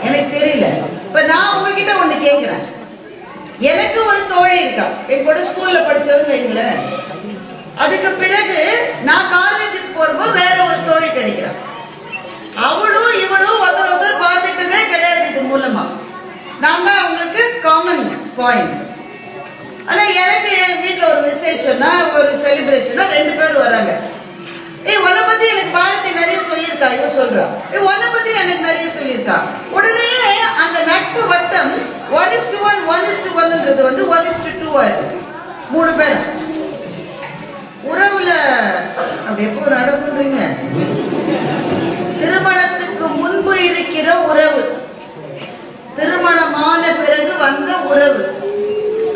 எனக்கு தெரியல. இப்ப நான் உங்ககிட்ட ஒண்ணு கேக்குறேன். எனக்கு ஒரு தோழி இருக்கா, என் கூட ஸ்கூல்ல படிச்சவங்க வைங்களேன். அதுக்கு பிறகு நான் காலேஜுக்கு போறப்போ வேற ஒரு தோழி கிடைக்கிறான். அவளும் இவளும் ஒருத்தர் பார்த்துட்டதே கிடையாது. இது மூலமா நாங்க அவங்களுக்கு காமன் பாயிண்ட். ஆனா எனக்கு என் வீட்டுல ஒரு விசேஷம்னா ஒரு செலிப்ரேஷனா 2 பேர் வராங்க. உன்னை பத்தி எனக்கு பாரதி நிறைய சொல்லியிருக்கா, இவ சொல்றா. உன்னை பத்தி எனக்கு நிறைய சொல்லியிருக்கா. உடனே அந்த நட்பு வட்டம் 1:1 1:1 வந்து 1:2 ஆயிருக்கு. 3 பேர் உறவுல அப்படி எப்போ நடக்குறீங்க? திருமணத்துக்கு முன்பு இருக்கிற உறவு, திருமணமான பிறகு வந்த உறவு,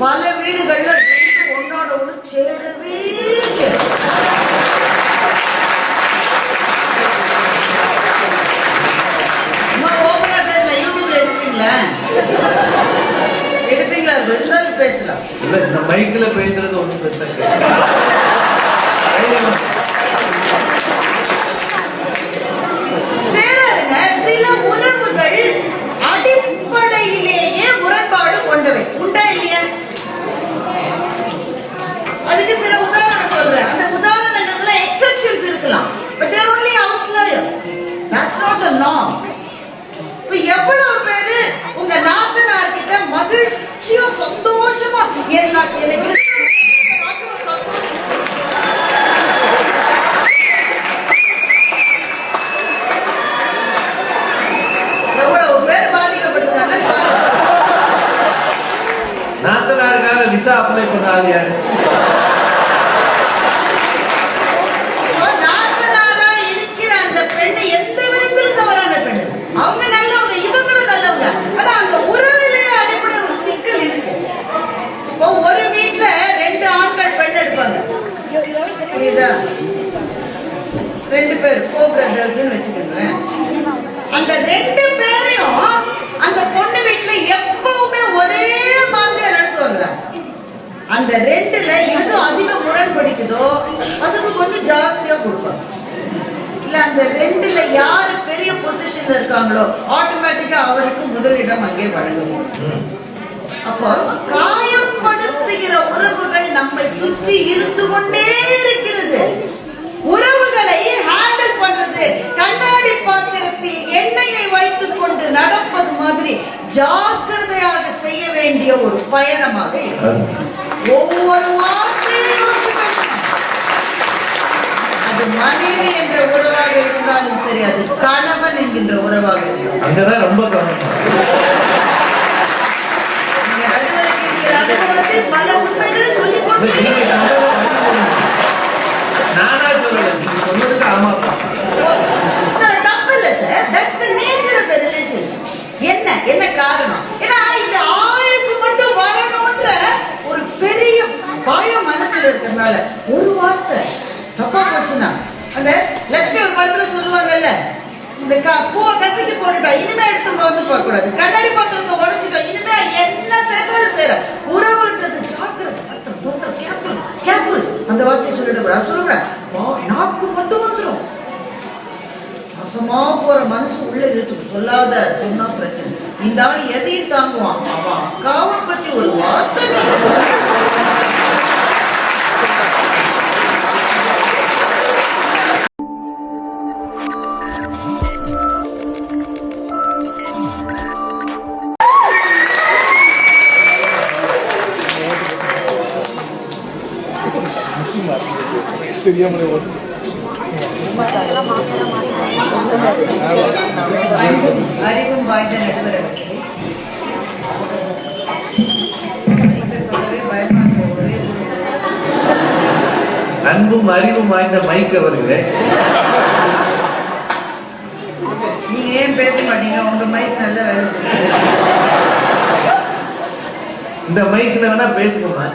பல வீடுகள்ல ஒன்னோட ஒண்ணு சேரவே ஓபனா பேசலாம். யூடியூப்ல எடுப்பீங்களா? இருந்தாலும் பேசலாம். இந்த மைக்ல பேசுறது ஒண்ணும் பிரச்சனை சேராதுங்க. சில உறவுகள் அடிப்படையிலேயே முரண்பாடு கொண்டவை. உண்டா இல்லையா? அதுக்கு சில உதாரணம் சொல்றேன். அந்த உதாரணங்கள்ல எக்ஸெப்ஷன்ஸ் இருக்கலாம். But there only outliers. That's not the norm. இப்ப எவ்வளவு பேரு உங்க நாத்தனார் கிட்ட மகிழ்ச்சியா சந்தோஷமா எனக்கு எவ்வளவு பேர் பாதிக்கப்பட்டிருக்காங்க. நாத்தனாருக்காக விசா அப்ளை பண்ண ஆள் யாரு? நாத்தனாரா இருக்கிற அந்த பெண்ணு எந்த விதத்திலும் தவறான பெண்ணு. அவங்க நல்லவங்க, இவங்களும் நல்லவங்க. ஆனா அந்த உறவிலேயே அடிப்படை ஒரு சிக்கல் இருக்கு. இப்போ ஒரு வீட்டுல 2 ஆண்கள் பெண் எடுப்பாங்க, புரியுதா? 2 பேர் கோ பிரதர்ஸ் வச்சுக்கோங்களேன். அந்த 2 பேரையும் அந்த பொண்ணு வீட்டுல எப்பவுமே ஒரே மாதிரியா நடத்துவாங்க. அந்த 2ல எது அதிக முரண்படிக்குதோ அதுக்கு கொஞ்சம் ஜாஸ்தியா கொடுப்பாங்க. இல்ல அந்த 2ல யாரு பெரிய பொசிஷன்ல இருக்காங்களோ ஆட்டோமேட்டிக்கா அவருக்கு முதலிடம் அங்கே வழங்கும். அப்போ காயப்படுத்துகிற உறவுகள் நம்மை சுற்றி இருந்து கொண்டே இருக்கிறது. உறவுகளை ஹேண்டில் பண்றது கண்ணாடி பாத்திரத்தில் எண்ணெயை வைத்துக் கொண்டு நடப்பது மாதிரி ஜாக்கிரதையாக செய்ய வேண்டிய ஒரு பயணமாக இருக்கு. ஒவ்வொரு வார்த்தையும் அது மனைவி என்ற உறவாக இருந்தாலும் சரி, அது கணவன் என்கின்ற உறவாக இருந்தாலும் அங்கதான் ரொம்ப பல உண்மைகளை சொல்லிக் கொண்டு நானா சொல்லல, நீங்க சொன்னதுக்கு ஆமா தப்பு இல்ல sir. That's the nature of the relationship. என்ன காரணம்? ஏன்னா இது ஆயுசு மட்டும் வரணும்ன்ற ஒரு பெரிய பயம் மனசுல இருக்கிறதுனால ஒரு வார்த்தை தப்பா போச்சுன்னா, அந்த லட்சுமி ஒரு படத்துல சொல்லுவாங்கல்ல, இந்த பூவை கசக்கி போட்டுட்டா இனிமே எடுத்து வந்து பார்க்க கூடாது, கண்ணாடி பாத்திரத்தை உடைச்சிட்டோம் இனிமே என்ன சேர்த்தாலும் சேர உறவுன்றது ஜாக்கிரதை, கேர்ஃபுல். அந்த வார்த்தையை சொல்லிட்டு சொல்லுறேன். நாக்கு மட்டும் வந்துடும், மோசமா போற மனசு உள்ள இழுத்து சொல்லாத சொன்னா பிரச்சனை. இந்த ஆள் எதையும் தாங்குவான். அவன் அக்காவை பத்தி ஒரு வார்த்தை அறிவும் வாய்ந்த நடுவர் அன்பும் அறிவும் வாய்ந்த மைக் அவர்களே, நீங்க ஏன் பேச மாட்டீங்க? உங்க மைக் நல்ல வேலை. இந்த மைக்ல வேணா பேசுமா?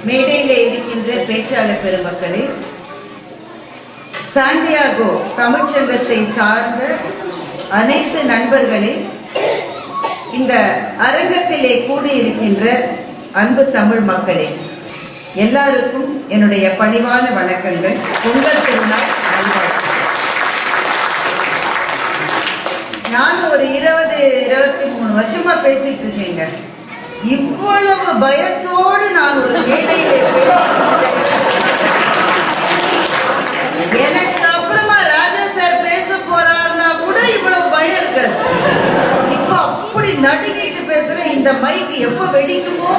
மேடையிலே இருக்கின்ற பேச்சாளர் பெருமக்களே, சாண்டியாகோ தமிழ்ச்சங்கத்தை சார்ந்த அனைத்து நண்பர்களே, இந்த அரங்கத்திலே கூடியிருக்கின்ற அன்பு தமிழ் மக்களே, எல்லாருக்கும் என்னுடைய பணிவான வணக்கங்கள். பொங்கல் திருநாள் நல்வாழ்த்துக்கள். நான் ஒரு 20-23 வருஷமா பேசிட்டு இருக்கேங்க. இவ்வளவு பயத்தோடு நான் ஒரு மேடையிலே எனக்கு அப்புறமா ராஜா சார் பேச போறாருன்னா கூட இவ்வளவு பயம் இருக்காது. இப்ப அப்படி நடுங்கிட்டு பேசுறேன். இந்த மைக்கு எப்ப வெடிக்குமோ.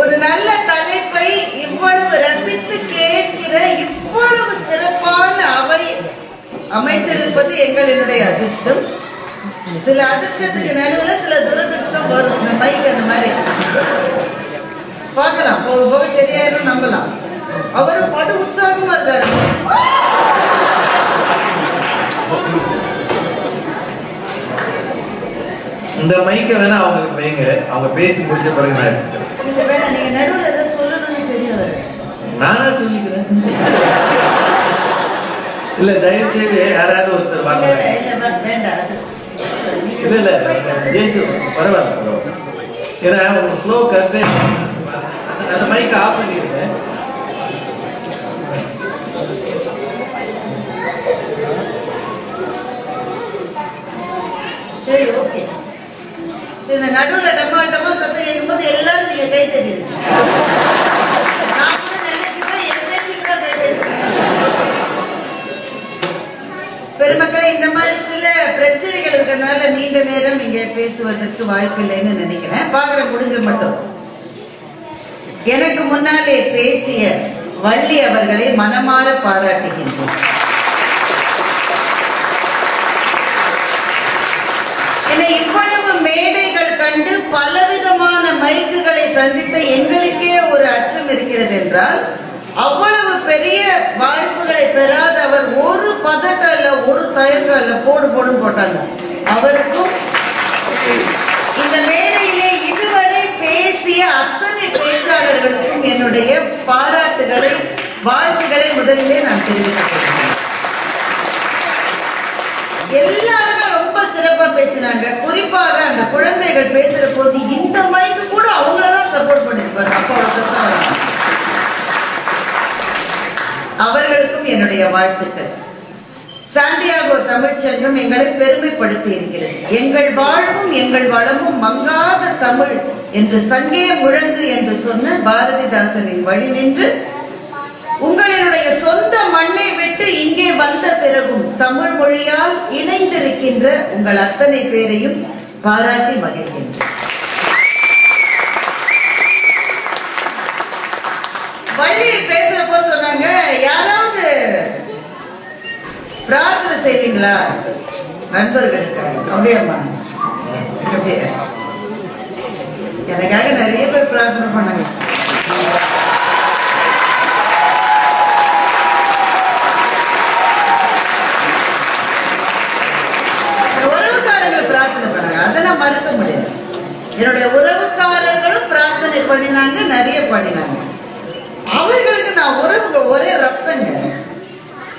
ஒரு நல்ல தலைப்பை இவ்வளவு ரசித்து கேட்கிற இவ்வளவு சிறப்பான அவை அமைத்திருப்பது எங்களுடைய அதிர்ஷ்டம். சில அதிர்ஷ்டத்துக்கு நடுவில் சில துரதிருஷ்டம் வரும். இந்த மைக் அந்த மாதிரி பார்க்கலாம், போக போக சரியாயிரும் நம்பலாம். அவரும் படு உற்சாகமா இருக்காரு. இந்த மைக்க வேணா அவங்களுக்கு வைங்க, அவங்க பேசி முடிச்ச பிறகு நான் வேணா, நீங்க நடுவில் ஏதாவது சொல்லணும்னு தெரியல. நானா சொல்லிக்கிறேன். இல்ல தயவு செய்து யாராவது ஒருத்தர் வாங்க. இல்ல இல்ல ஜேசு பரவாயில்ல. ஏன்னா உங்களுக்கு ஃப்ளோ கரெக்டே. அந்த மைக் ஆஃப் பண்ணிடுறேன். சரி, ஓகே. இந்த நடுவில் டமா டமா சத்தம் கேட்கும்போது எல்லாரும் நீங்க கை தட்டிடுங்க. நான் கூட நினைச்சுதான் என் கை பெருமக்களை, இந்த மாதிரி சில பிரச்சனைகள் இருக்கிறதுனால நீண்ட நேரம் இங்க பேசுவதற்கு வாய்ப்பு இல்லைன்னு நினைக்கிறேன். பாக்குற முடிஞ்ச மட்டும் எனக்கு முன்னாலே பேசிய வள்ளி அவர்களை மனமாற பாராட்டுகின்றோம். என்னை இவ்வளவு மேடைகள் கண்டு பலவிதமான மைக்குகளை சந்தித்த எங்களுக்கே ஒரு அச்சம் இருக்கிறது என்றால், அவ்வளவு பெரிய வாய்ப்புகளை பெறாத அவர் ஒரு பதட்டம் இல்ல, ஒரு தயக்கம் இல்ல, போடு போடுன்னு போட்டாங்க. அவருக்கும் இந்த மேடையிலே இதுவரை பேசிய அத்தனை பேச்சாளர்களுக்கும் என்னுடைய பாராட்டுகளை, வாழ்த்துக்களை முதலிலே நான் தெரிவித்துக் எல்லாருமே ரொம்ப சிறப்பா பேசினாங்க. குறிப்பாக அந்த குழந்தைகள் பேசுற போது இந்த மைக்கு கூட அவங்களதான் சப்போர்ட் பண்ணிருப்பாரு. அப்பா அவர்களுக்கும் என்னுடைய வாழ்த்துக்கள். சாண்டியாகோ தமிழ்ச்சங்கம் எங்களை பெருமைப்படுத்தி இருக்கிறது. எங்கள் வாழ்வும் எங்கள் வளமும் மங்காத தமிழ் என்று சங்கே முழங்கு என்று சொன்ன பாரதிதாசனின் வழி நின்று உங்களினுடைய சொந்த மண்ணை விட்டு இங்கே வந்த பிறகும் தமிழ் மொழியால் இணைந்திருக்கின்ற உங்கள் அத்தனை பேரையும் பாராட்டி மகிழ்கின்றேன். வள்ளி பேசுறப்போ சொன்னாங்க, யாராவது பிரார்த்தனை செய்வீங்களா நண்பர்களுக்கு? அப்படியேம்மா, எனக்காக நிறைய பேர் பிரார்த்தனை பண்ணாங்க. உறவுக்காரர்கள் பிரார்த்தனை பண்ணாங்க, அதை நான் மறுக்க முடியாது. என்னுடைய உறவுக்காரர்களும் பிரார்த்தனை பண்ணினாங்க, நிறைய பண்ணினாங்க. அவர்களுக்கு நான் உறவுங்க ஒரே ரத்தங்க.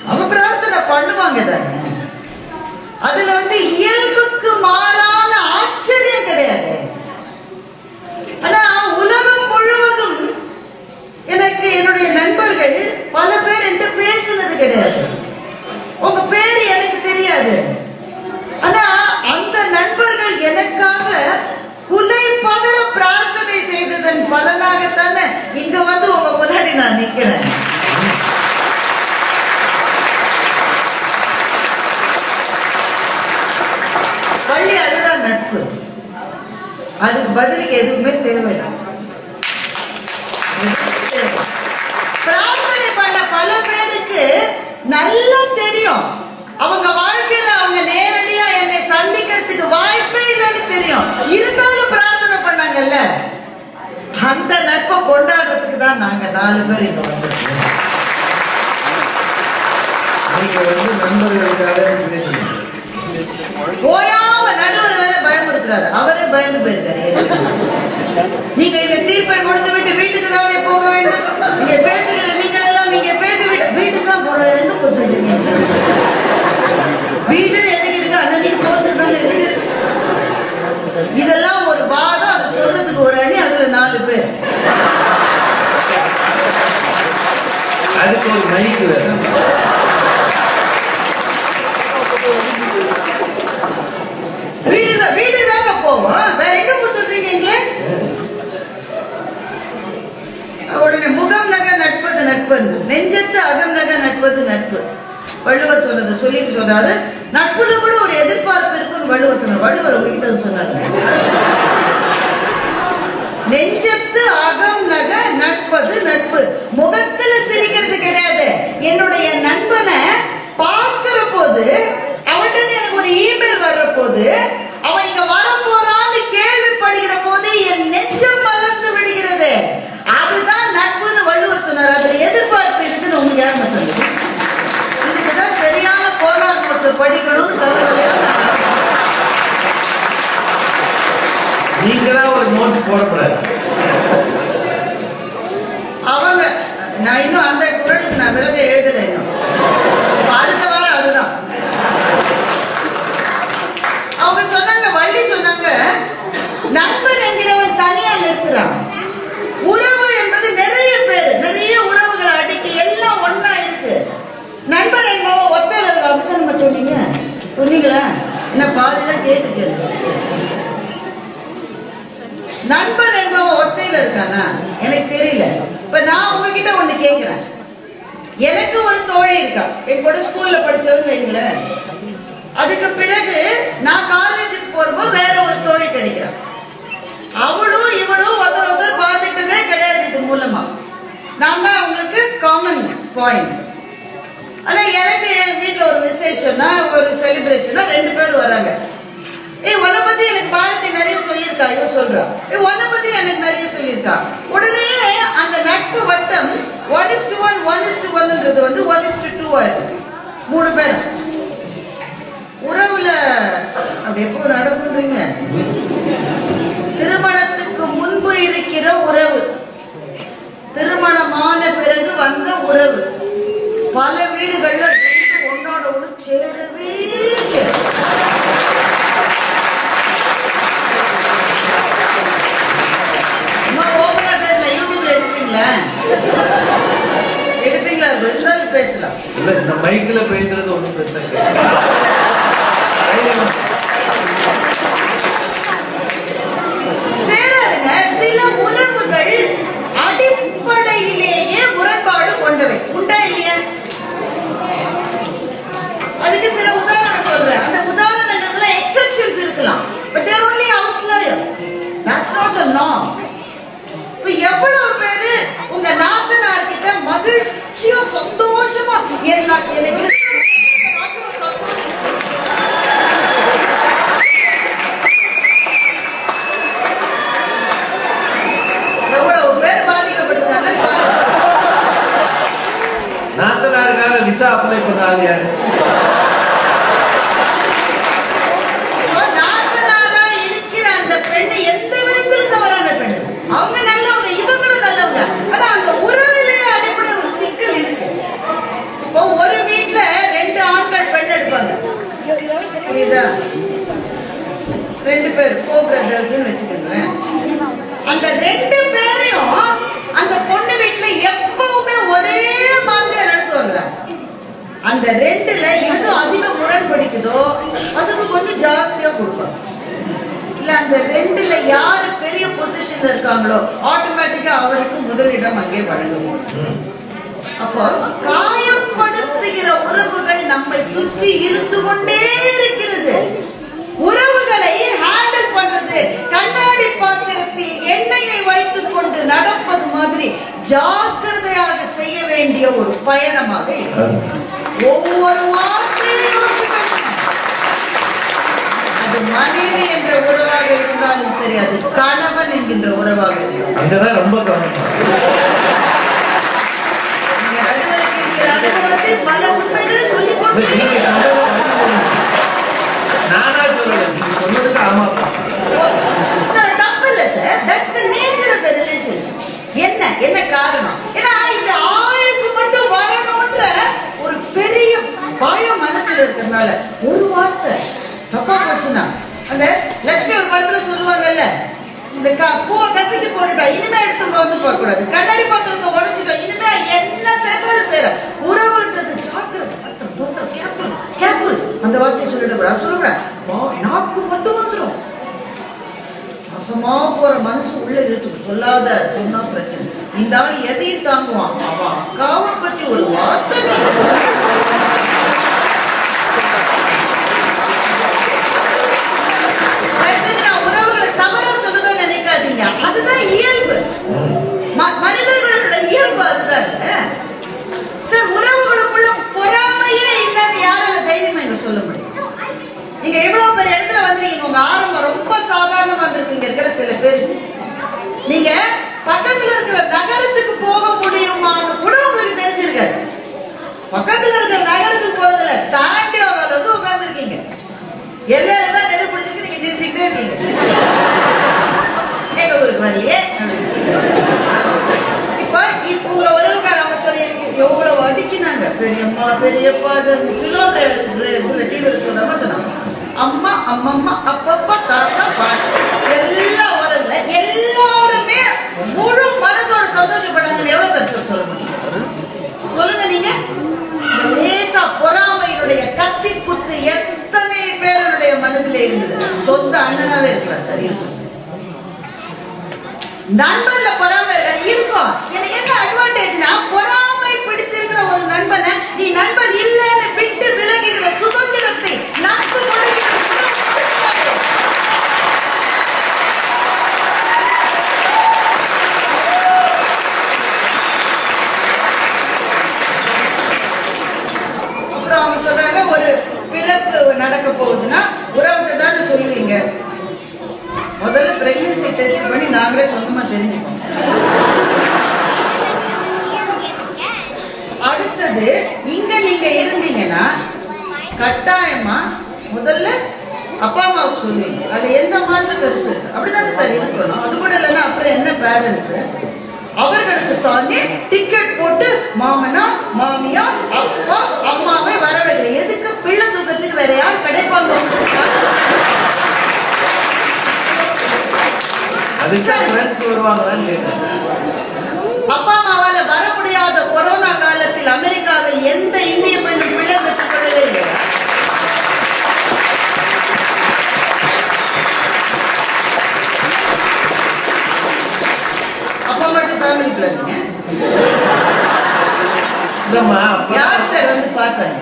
அவங்க பிரார்த்தனை பண்ணுவாங்க தானே. அதுல இயல்புக்கு மாறான ஆச்சரியம் கிடையாது. ஆனா உலகம் முழுவதும் எனக்கு என்னுடைய நண்பர்கள் பல பேர் என்று பேசுனது கிடையாது. உங்க பேரு எனக்கு தெரியாது. ஆனா அந்த நண்பர்கள் எனக்காக குலை பதற பிரார்த்தனை செய்ததன் பலனாகத்தானே இங்க உங்க முன்னாடி நான் நிக்கிறேன். வள்ளி, அதுதான் நட்பு. அதுக்கு பதிலுக்கு எதுவுமே தேவையில்லை. பிரார்த்தனை பண்ண பல பேருக்கு நல்லா தெரியும், அவங்க வாழ்க்கையில அவங்க நேரடியா என்னை சந்திக்கிறதுக்கு வாய்ப்பே இல்லைன்னு தெரியும். இருந்தாலும் பிரார்த்தனை பண்ணாங்கல்ல, அந்த நட்பை கொண்டாடுறதுக்கு தான் நாங்க 4 பேர் இங்க வந்திருக்கோம். போயாம நடுவர் வேற பயமுறுத்துறாரு. அவரே பயந்து போயிருக்காரு. நீங்க இந்த தீர்ப்பை கொடுத்து விட்டு வீட்டுக்கு தானே போக வேண்டும். நீங்க பேசுகிற நீங்கள் எல்லாம் இங்க பேசி வீட்டுக்கு தான் போறோம். எங்க போச்சுருக்கீங்க? வீடு எதுக்கு இருக்கு? அந்த நீ போறது தானே இருக்கு. போவோம். வேற எங்க போய் சொல்றீங்க இங்க? உடனே முகம் நக நட்பது நட்பு, நெஞ்சத்து அகம் நக நட்பது நட்பு. வள்ளுவர் சொன்னது சொல்லிட்டு சொல்றாரு, நட்புல கூட ஒரு எதிர்பார்ப்பு இருக்குன்னு வள்ளுவர் சொன்னார். வள்ளுவர் உங்ககிட்ட சொன்னாரு, நெஞ்சத்து அகம் நக நட்பது நட்பு. முகத்துல சிரிக்கிறது கிடையாது. என்னுடைய நண்பனை பார்க்கிற போது, அவன்கிட்ட எனக்கு ஒரு இமெயில் வர்ற போது, அவன் இங்க வரப்போறான்னு கேள்விப்படுகிற போது என் நெஞ்சம் மலர்ந்து விடுகிறது. அதுதான் நட்புன்னு வள்ளுவர் சொன்னார். அதுல எதிர்பார்ப்பு இருக்குன்னு உங்களுக்கு யாருமே சொல்லுங்க. இதுக்குதான் சரியான போராட்டத்தை படிக்கணும்னு தலைவலியா நீங்களா ஒரு நோட்ஸ் போடக்கூடாது. அவங்க நான் இன்னும் அந்த குரலுக்கு நான் விலக எழுதலை. இன்னும் அடுத்த வாரம் அதுதான் அவங்க சொன்னாங்க. வள்ளி சொன்னாங்க, நண்பன் என்கிறவன் தனியா நிற்கிறான். உறவு என்பது நிறைய பேர், நிறைய உறவுகளை அடிக்கி எல்லாம் ஒன்னா இருக்கு. நண்பன் என்பவன் ஒத்தையில இருக்கு. அப்படிதான் நம்ம சொன்னீங்களா? என்ன பாதிதான் கேட்டுச்சு. நண்பன் என்பவன் ஒத்தையில இருக்கானா எனக்கு தெரியல. இப்ப நான் உங்ககிட்ட ஒண்ணு கேட்கிறேன். எனக்கு ஒரு தோழி இருக்கா, என் கூட ஸ்கூல்ல படிச்சவங்க வைங்களேன். அதுக்கு பிறகு நான் காலேஜுக்கு போறப்போ வேற ஒரு தோழி கிடைக்கிறான். அவளும் இவளும் ஒருத்தர் பார்த்துட்டதே கிடையாது. இது மூலமா நாங்க அவங்களுக்கு காமன் பாயிண்ட். ஆனா எனக்கு என் வீட்டுல ஒரு விசேஷம்னா, ஒரு செலிப்ரேஷனா 2 பேர் வராங்க. உன்னை பத்தி எனக்கு பாரதி நிறைய சொல்லியிருக்கா, இவ சொல்றா. உன்னை பத்தி எனக்கு நிறைய சொல்லியிருக்கா. உடனே அந்த நட்பு வட்டம் 1:1 1:1 வந்து 1:2 ஆயிருக்கு. 3 பேர் உறவுல அப்படி எப்போ நடக்குறீங்க? திருமணத்துக்கு முன்பு இருக்கிற உறவு, திருமணமான பிறகு வந்த உறவு, பல வீடுகள்ல ஒன்னோட ஒண்ணு சேரவே சேரும். எடுப்பீங்களா? இருந்தாலும் பேசலாம். இல்ல, இந்த மைக்ல பேசுறது ஒண்ணும் பிரச்சனை கிடையாது. சேராதுங்க. சில உறவுகள் அடிப்படையிலேயே முரண்பாடு கொண்டவை. உண்டா இல்லையா? அதுக்கு சில உதாரணம் சொல்றேன். அந்த உதாரணங்கள்ல எக்ஸெப்ஷன்ஸ் இருக்கலாம். But they are only outliers. That's not the norm. இப்ப எவ்வளவு பேரு உங்க நாத்தனார் கிட்ட மகிழ்ச்சியா சந்தோஷமா எனக்கு எவ்வளவு பேர் பாதிக்கப்பட்டிருக்காங்க. நாத்தனாருக்காக விசா அப்ளை பண்ண ஆள் யாரு? நாத்தனாரா இருக்கிற அந்த பெண்ணு எந்த விதத்திலும் தவறான பெண்ணு. அவங்க நல்லவங்க, இவங்களும் நல்லவங்க. ஆனா அந்த உறவிலேயே அடிப்படை ஒரு சிக்கல் இருக்கு. இப்போ ஒரு வீட்டுல 2 ஆண்கள் பெண் எடுப்பாங்க, புரியுதா? 2 பேர் கோ பிரதர்ஸ் வச்சுக்கோங்களேன். அந்த 2 பேரையும் அந்த பொண்ணு வீட்டுல எப்பவுமே ஒரே மாதிரியா நடத்துவாங்க. அந்த 2ல எது அதிக முரண்படிக்குதோ அதுக்கு கொஞ்சம் ஜாஸ்தியா கொடுப்பாங்க. இல்ல அந்த 2ல யாரு பெரிய பொசிஷன்ல இருக்காங்களோ ஆட்டோமேட்டிக்கா அவருக்கு முதலிடம் அங்கே வழங்கும். அப்போ காயப்படுத்துகிற உறவுகள் நம்மை சுற்றி இருந்து கொண்டே இருக்கிறது. உறவுகளை ஹேண்டில் பண்றது கண்ணாடி பாத்திரத்தில் எண்ணெயை வைத்துக் கொண்டு நடப்பது மாதிரி ஜாக்கிரதையாக செய்ய வேண்டிய ஒரு பயணமாக இருக்கு. ஒவ்வொரு வார்த்தையும் அது மனைவி என்ற உறவாக இருந்தாலும் சரி, அது கணவன் என்கின்ற உறவாக இருந்தாலும் அங்கதான் ரொம்ப கவனம். பல உண்மைகளை சொல்லி நானா சொல்லல, நீங்க சொன்னதுக்கு ஆமா. தப்பு இல்ல sir. That's the nature of the relationship. என்ன காரணம்? ஏன்னா இது ஆயுசு மட்டும் வரணும்ன்ற ஒரு பெரிய பயம் மனசுல இருக்கிறதுனால ஒரு வார்த்தை தப்பா போச்சுன்னா, அந்த லட்சுமி ஒரு படத்துல சொல்லுவாங்கல்ல, இந்த பூவை கசக்கி போட்டுட்டா இனிமே எடுத்து வந்து போக கூடாது, கண்ணாடி பாத்திரத்தை உடைச்சிட்டா இனிமே என்ன சேர்த்தாலும் சேர உறவுன்றது ஜாக்கிரதை, கேர்ஃபுல். அந்த வார்த்தையை சொல்லிட்டு சொல்லுங்க, நாக்கு மட்டும் வந்துடும். நாசமா போற மனசு உள்ள இருக்கு. சொல்லாத சொன்னா பிரச்சனை. இந்த ஆள் எதையும் தாங்குவான். அவன் அக்காவை பத்தி ஒரு வார்த்தை உறவுகளை தவறா சொல்லுதான் நினைக்காதீங்க. அதுதான் இயல்பு. மனிதர்களோட இயல்பு அதுதான். சார், உறவுகளுக்குள்ள பொறாமையே இல்லைன்னு யாரால தைரியமா இங்க சொல்ல முடியும்? நீங்க எவ்வளவு பேர் இடத்துல வந்திருக்கீங்க. உங்க ஆரம்பம் ரொம்ப சாதாரணமா வந்திருக்கீங்க. இருக்கிற சில பேர் நீங்க பக்கத்துல இருக்கிற நகரத்துக்கு போக முடியுமான்னு கூட உங்களுக்கு தெரிஞ்சிருக்காரு. பக்கத்துல இருக்கிற நகரத்துக்கு போறதுல சாண்டியாகல வந்து உட்கார்ந்து இருக்கீங்க. எல்லாரும் தான் நெரு பிடிச்சிருக்கு. நீங்க சிரிச்சுக்கிட்டே இருக்கீங்க. எங்க ஊருக்கு வரலையே. இப்ப உங்க உறவுக்காரங்க சொல்லி எவ்வளவு அடிக்கினாங்க. பெரியம்மா பெரியப்பா சிலோ டிவியில சொல்லாம சொன்னாங்க. அம்மா அம்மம்மா அப்பப்பா தாத்தா பாட்டு எல்லா உறவுல எல்லாருமே முழு மனசோட சந்தோஷப்பட்டாங்கன்னு எவ்வளவு பேர் சொல்ல முடியும்? சொல்லுங்க நீங்க. லேசா பொறாமையினுடைய கத்தி குத்து எத்தனை பேருடைய மனதிலே இருந்தது. சொந்த அண்ணனாவே இருக்கிறார். சரி, நண்பர்ல பொறாமை இருக்கும். எனக்கு என்ன அட்வான்டேஜ்னா, பொறாமை பிடித்திருக்கிற ஒரு நண்பனை நீ நண்பன் இல்லைன்னு விட்டு விலகுகிற சுதந்திரத்தை நட்பு அப்புறம் அவங்க சொல்றாங்க, ஒரு பிறப்பு நடக்க போகுதுன்னா உறவுக்கு தானே சொல்லுவீங்க. முதல்ல பிரெக்னன்சி டெஸ்ட் பண்ணி நாங்களே சொந்தமா தெரிஞ்சுக்கோம். அடுத்தது, இங்க நீங்க இருந்தீங்கன்னா கட்டாயமா முதல்ல அப்பா அம்மாவுக்கு சொல்லுவீங்க. அது எந்த மாற்று கருத்து அப்படித்தானே சார் இருக்கணும். அது கூட இல்லைன்னா அப்புறம் என்ன பேரண்ட்ஸ் அவர்களுக்கு தாண்டி டிக்கெட் போட்டு மாமனா மாமியா அப்பா அம்மாவை வரவழைக்கிற. எதுக்கு? பிள்ளை தூக்கத்துக்கு வேற யார் கிடைப்பாங்க? அப்பா அம்மாவால வர முடியாத கொரோனா காலத்தில் அமெரிக்காவில் எந்த இந்திய பெண்ணும் பிள்ளை பெற்றுக் கொள்ளவே இல்லை. அப்பா மட்டும் ஃபேமிலி பிளானிங்க. யார் சார் வந்து பார்த்தாங்க?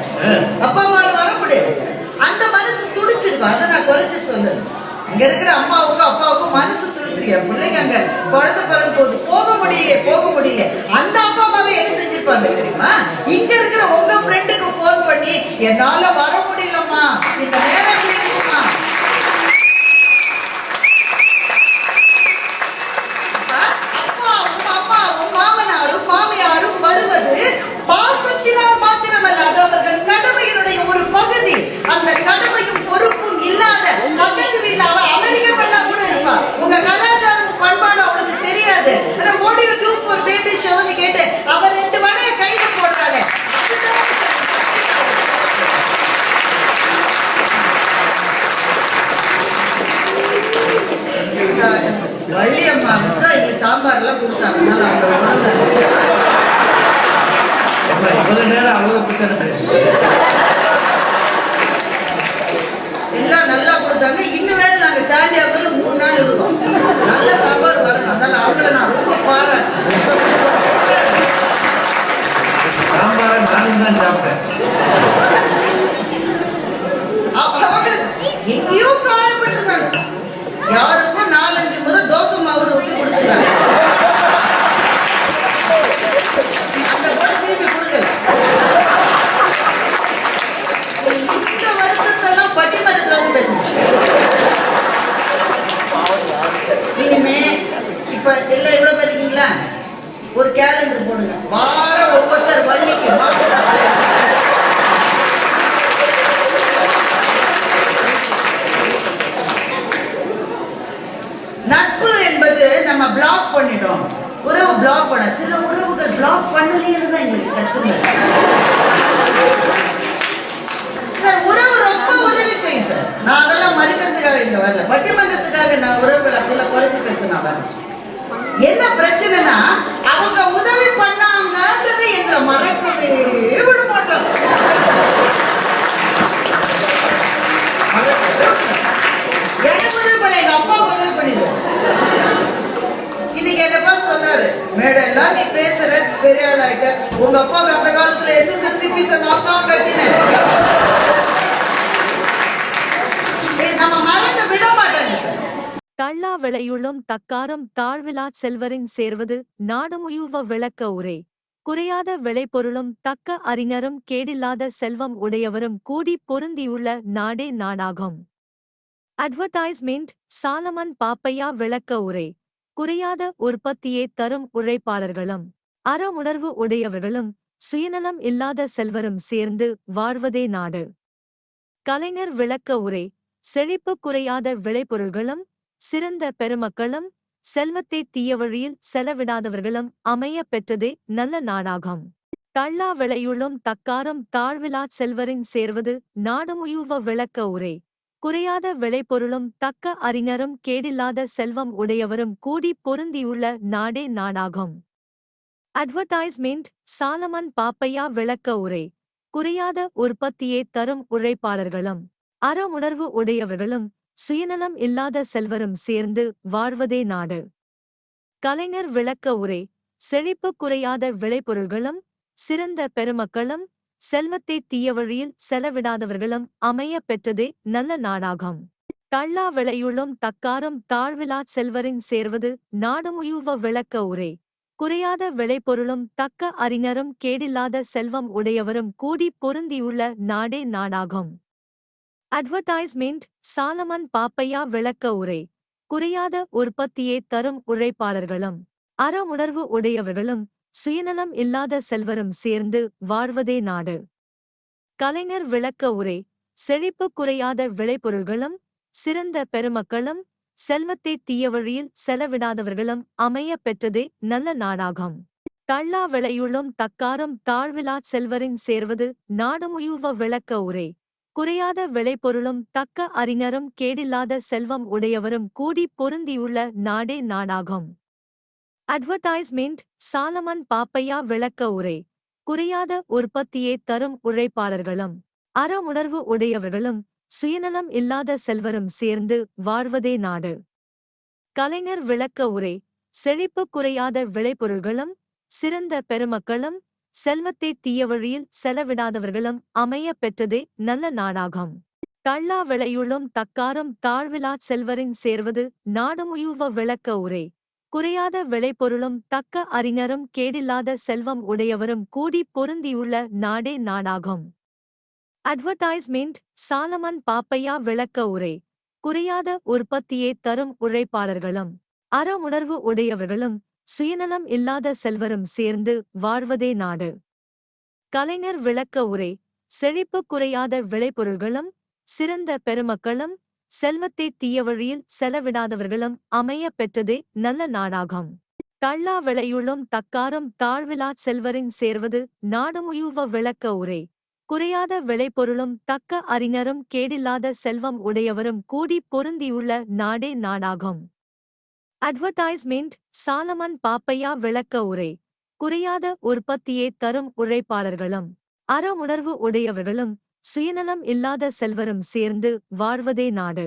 அப்பா அம்மாவால வர முடியாது. அந்த மனசு துடிச்சிருக்கும். அதை நான் குறைச்சு சொன்னது. இங்க இருக்கிற அம்மாவுக்கும் அப்பாவுக்கும் மனசு துடிச்சிருக்கேன். பிள்ளைங்க அங்க குழந்தை பிறகு போக முடியல. அந்த அப்பா அம்மாவே என்ன செஞ்சிருப்பாங்க தெரியுமா? இங்க இருக்கிற உங்க ஃப்ரெண்டுக்கு போன் பண்ணி, என்னால வர முடியலம்மா, இந்த நேரம் இருக்குமா, அப்பாவும் மாமனாரும் மாமியாரும் வருவது பாசத்தினால் மாத்திரமல்ல, அது அவர்கள் கடமையினுடைய ஒரு பகுதி. அந்த கடமையும் பொறுப்பும் இல்லாத பக்கத்து வீட்டுல அவ அமெரிக்க பண்ணா கூட இருப்பா. உங்க கலாச்சாரம் பண்பாடு அவளுக்கு தெரியாது. ஆனா what do you do for baby shower னு கேட்டு அவ 2 வளைய கையில போடுறாளே. வள்ளியம்மாவுக்கு தான் இங்க சாம்பார் எல்லாம் கொடுத்தாங்க. எல்லாம் நல்லா கொடுத்தாங்க. இன்னும் வேற நாங்க சாண்டியாக்குள்ள 3 நாள் இருக்கோம். நல்ல சாம்பார் வரணும். அதனால அவங்கள நான் ரொம்ப பாராட்டேன். சாம்பாரை நானும் தான் சாப்பிட்டேன். எங்கேயோ காயப்பட்டிருக்காங்க. யாருக்கும் 4-5 முறை தோசை மாவு ரொட்டி கொடுத்துருக்காங்க. அந்த கூட திருப்பி கொடுக்கல. இந்த வருத்தத்தெல்லாம் பட்டிமன்றத்துல வந்து பேசணும். இனிமே இப்ப எல்லாம் எவ்வளவு பேர் இருக்கீங்களா? ஒரு கேலண்டர் போடுங்க. வாரம் ஒவ்வொருத்தர் வள்ளிக்கு நட்பு என்பது நம்ம பிளாக் பண்ணிடும். உறவு பிளாக் பண்ண சில உறவுகள் பிளாக் பண்ணலே இருந்தா எங்களுக்கு கஷ்டம். சார், உறவு ரொம்ப உதவி செய்யும் சார். நான் அதெல்லாம் மறுக்கிறதுக்காக இங்க வரல. பட்டிமன்றத்துக்காக நான் உறவுகள் அப்படிலாம் குறைச்சு பேச நான் வரேன். என்ன பிரச்சனைனா, அவங்க உதவி பண்ணாங்கன்றதை எங்களை மறக்கவே விட மாட்டோம். எனக்கு உதவி பண்ண, எங்க அப்பாவுக்கு உதவி பண்ணிடுவோம். மேடெல்லாம் நீ பேசுற பெரிய ஆளாயிட்ட. உங்க அப்பா அந்த காலத்துல SSLC ஃபீஸ நான் தான் கட்டினேன். நம்ம மறக்க விட மாட்டாங்க சார். தள்ளா விளையுளும் தக்காரம் தாழ்விலாச் செல்வரின் சேர்வது நாடுமுயுவ விளக்க உரை. குறையாத விளைபொருளும் தக்க அறிஞரும் கேடில்லாத செல்வம் உடையவரும் கூடி பொருந்தியுள்ள நாடே நாடாகும். அட்வர்டைஸ்மெண்ட் சாலமன் பாப்பையா விளக்க உரை. குறையாத உற்பத்தியே தரும் உழைப்பாளர்களும் அறமுணர்வு உடையவர்களும் சுயநலம் இல்லாத செல்வரும் சேர்ந்து வாழ்வதே நாடு. கலைஞர் விளக்க உரை. செழிப்பு குறையாத விளைபொருள்களும் சிறந்த பெருமக்களும் செல்வத்தை தீய வழியில் செலவிடாதவர்களும் அமைய பெற்றதே நல்ல நாடாகும். தள்ளா விளையுளும் தக்காரம் தாழ்விலாச் செல்வரின் சேர்வது நாடுமுயுவ விளக்க உரை. குறையாத விளைபொருளும் தக்க அறிஞரும் கேடில்லாத செல்வம் உடையவரும் கூடி பொருந்தியுள்ள நாடே நாடாகும். அட்வர்டைஸ்மெண்ட் சாலமன் பாப்பையா விளக்க உரை. குறையாத உற்பத்தியே தரும் உழைப்பாளர்களும் அறமுணர்வு உடையவர்களும் சுயநலம் இல்லாத செல்வரும் சேர்ந்து வாழ்வதே நாடு. கலைஞர் விளக்க உரை. செழிப்பு குறையாத விளைபொருள்களும் சிறந்த பெருமக்களும் செல்வத்தை தீய வழியில் செலவிடாதவர்களும் அமைய பெற்றதே நல்ல நாடாகும். தள்ளா விளையுளும் தக்காரம் தாழ்விலாச் செல்வரின் சேர்வது நாடுமுயுவ விளக்க உரை. குறையாத விளைபொருளும் தக்க அறிஞரும் கேடில்லாத செல்வம் உடையவரும் கூடி பொருந்தியுள்ள நாடே நாடாகும். அட்வர்டைஸ்மெண்ட் சாலமன் பாப்பையா விளக்க உரை. குறையாத உற்பத்தியே தரும் உழைப்பாளர்களும் அறமுணர்வு உடையவர்களும் சுயநலம் இல்லாத செல்வரும் சேர்ந்து வாழ்வதே நாடு. கலைஞர் விளக்க உரை. செழிப்பு குறையாத விளைபொருள்களும் சிறந்த பெருமக்களும் செல்வத்தை தீய வழியில் செலவிடாதவர்களும் அமைய பெற்றதே நல்ல நாடாகும். தள்ளா விளையுளும் தக்காரம் தாழ்விலாச் செல்வரின் சேர்வது நாடுமுயுவ விளக்க உரை. குறையாத விளைபொருளும் தக்க அறிஞரும் கேடில்லாத செல்வம் உடையவரும் கூடி பொருந்தியுள்ள நாடே நாடாகும். அட்வர்டைஸ்மெண்ட் சாலமன் பாப்பையா விளக்க உரை. குறையாத உற்பத்தியே தரும் உழைப்பாளர்களும் அறமுணர்வு உடையவர்களும் சுயநலம் இல்லாத செல்வரும் சேர்ந்து வாழ்வதே நாடு. கலைஞர் விளக்க உரை. செழிப்பு குறையாத விளைபொருள்களும் சிறந்த பெருமக்களும் செல்வத்தை தீய வழியில் செலவிடாதவர்களும் அமைய பெற்றதே நல்ல நாடாகும். தள்ளா விளையுளும் தக்காரம் தாழ்விலாச் செல்வரின் சேர்வது நாடுமுயுவ விளக்க உரை. குறையாத விளைபொருளும் தக்க அறிஞரும் கேடில்லாத செல்வம் உடையவரும் கூடி பொருந்தியுள்ள நாடே நாடாகும். அட்வர்டைஸ்மெண்ட் சாலமன் பாப்பையா விளக்க உரை. குறையாத உற்பத்தியே தரும் உழைப்பாளர்களும் அறமுணர்வு உடையவர்களும் சுயநலம் இல்லாத செல்வரும் சேர்ந்து வாழ்வதே நாடு. கலைஞர் விளக்க உரை. செழிப்பு குறையாத விளைபொருள்களும் சிறந்த பெருமக்களும் செல்வத்தை தீய வழியில் செலவிடாதவர்களும் அமைய பெற்றதே நல்ல நாடாகும். தள்ளா விளையுளும் தக்காரம் தாழ்விலாச் செல்வரின் சேர்வது நாடுமுயுவ விளக்க உரை. குறையாத விளைபொருளும் தக்க அறிஞரும் கேடில்லாத செல்வம் உடையவரும் கூடி பொருந்தியுள்ள நாடே நாடாகும். அட்வர்டைஸ்மெண்ட் சாலமன் பாப்பையா விளக்க உரை. குறையாத உற்பத்தியே தரும் உழைப்பாளர்களும் அறமுணர்வு உடையவர்களும் சுயநலம் இல்லாத செல்வரும் சேர்ந்து வாழ்வதே நாடு.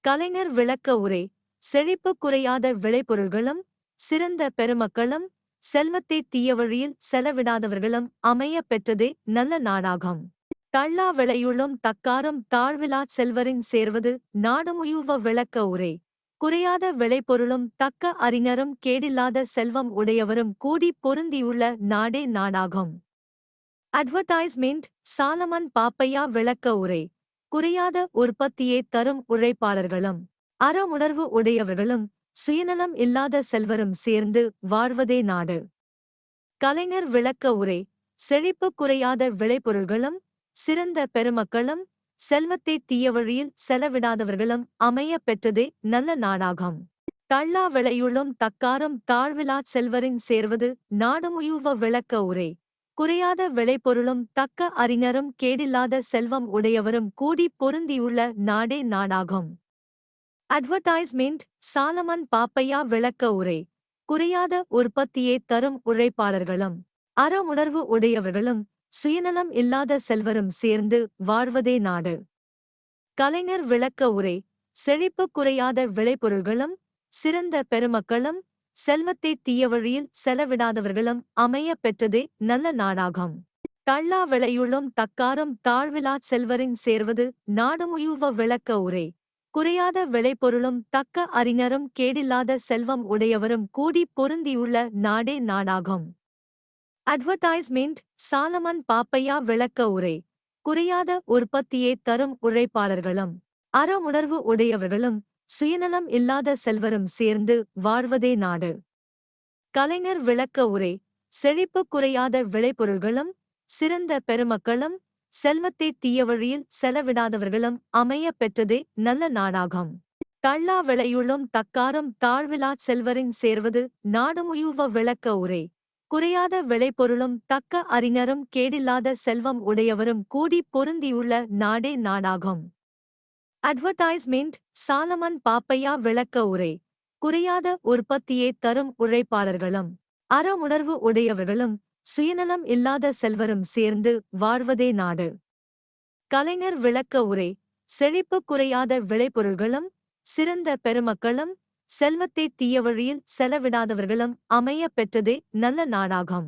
கலைஞர் விளக்க உரை. செழிப்பு குறையாத விளைபொருள்களும் சிறந்த பெருமக்களும் செல்வத்தை தீய வழியில் செலவிடாதவர்களும் அமைய பெற்றதே நல்ல நாடாகும். தள்ளா விளையுளும் தக்காரம் தாழ்விலாச் செல்வரின் சேர்வது நாடுமுயுவ விளக்க உரை. குறையாத விளைபொருளும் தக்க அறிஞரும் கேடில்லாத செல்வம் உடையவரும் கூடி பொருந்தியுள்ள நாடே நாடாகும். அட்வர்டைஸ்மெண்ட் சாலமன் பாப்பையா விளக்க உரை. குறையாத உற்பத்தியே தரும் உழைப்பாளர்களும் அறமுணர்வு உடையவர்களும் சுயநலம் இல்லாத செல்வரும் சேர்ந்து வாழ்வதே நாடு. கலைஞர் விளக்க உரை. செழிப்பு குறையாத விளைபொருள்களும் சிறந்த பெருமக்களும் செல்வத்தை தீய வழியில் செலவிடாதவர்களும் அமைய பெற்றதே நல்ல நாடாகும். தள்ளா விளையுளும் தக்காரம் தாழ்விலாச் செல்வரின் சேர்வது நாடுமுயுவ விளக்க உரை. குறையாத விளைபொருளும் தக்க அறிஞரும் கேடில்லாத செல்வம் உடையவரும் கூடி பொருந்தியுள்ள நாடே நாடாகும். அட்வர்டைஸ்மெண்ட் சாலமன் பாப்பையா விளக்க உரை. குறையாத உற்பத்தியே தரும் உழைப்பாளர்களும் அறமுணர்வு உடையவர்களும் சுயநலம் இல்லாத செல்வரும் சேர்ந்து வாழ்வதே நாடு. கலைஞர் விளக்க உரை. செழிப்பு குறையாத விளைபொருள்களும் சிறந்த பெருமக்களும் செல்வத்தை தீய வழியில் செலவிடாதவர்களும் அமைய பெற்றதே நல்ல நாடாகும். கள்ளா விளையுளும் தக்காரும் தாழ்விலாச் செல்வரின் சேர்வது நாடுமுயுவ விளக்க உரை. குறையாத விளைபொருளும் தக்க அறிஞரும் கேடில்லாத செல்வம் உடையவரும் கூடிப் பொருந்தியுள்ள நாடே நாடாகும். அட்வர்டைஸ்மெண்ட் சாலமன் பாப்பையா விளக்க உரை. குறையாத உற்பத்தியே தரும் உழைப்பாளர்களும் அறவுணர்வு உடையவர்களும் சுயநலம் இல்லாத செல்வரும் சேர்ந்து வாழ்வதே நாடு. கலைஞர் விளக்க உரை. செழிப்பு குறையாத விளைபொருள்களும் சிறந்த பெருமக்களும் செல்வத்தை தீய வழியில் செலவிடாதவர்களும் அமைய பெற்றதே நல்ல நாடாகும். கள்ளா விளையுளும் தக்காரும் தாழ்விலாச் செல்வரின் சேர்வது நாடுமுயுவ விளக்க உரை. குறையாத விளைபொருளும் தக்க அறிஞரும் கேடில்லாத செல்வம் உடையவரும் கூடிப் பொருந்தியுள்ள நாடே நாடாகும். அட்வர்டைஸ்மெண்ட் சாலமன் பாப்பையா விளக்க உரை. குறையாத உற்பத்தியே தரும் உழைப்பாளர்களும் அறவுணர்வு உடையவர்களும் சுயநலம் இல்லாத செல்வரும் சேர்ந்து வாழ்வதே நாடு. கலைஞர் விளக்க உரை. செழிப்பு குறையாத விளைபொருள்களும் சிறந்த பெருமக்களும் செல்வத்தை தீய வழியில் செலவிடாதவர்களும் அமைய பெற்றதே நல்ல நாடாகும்.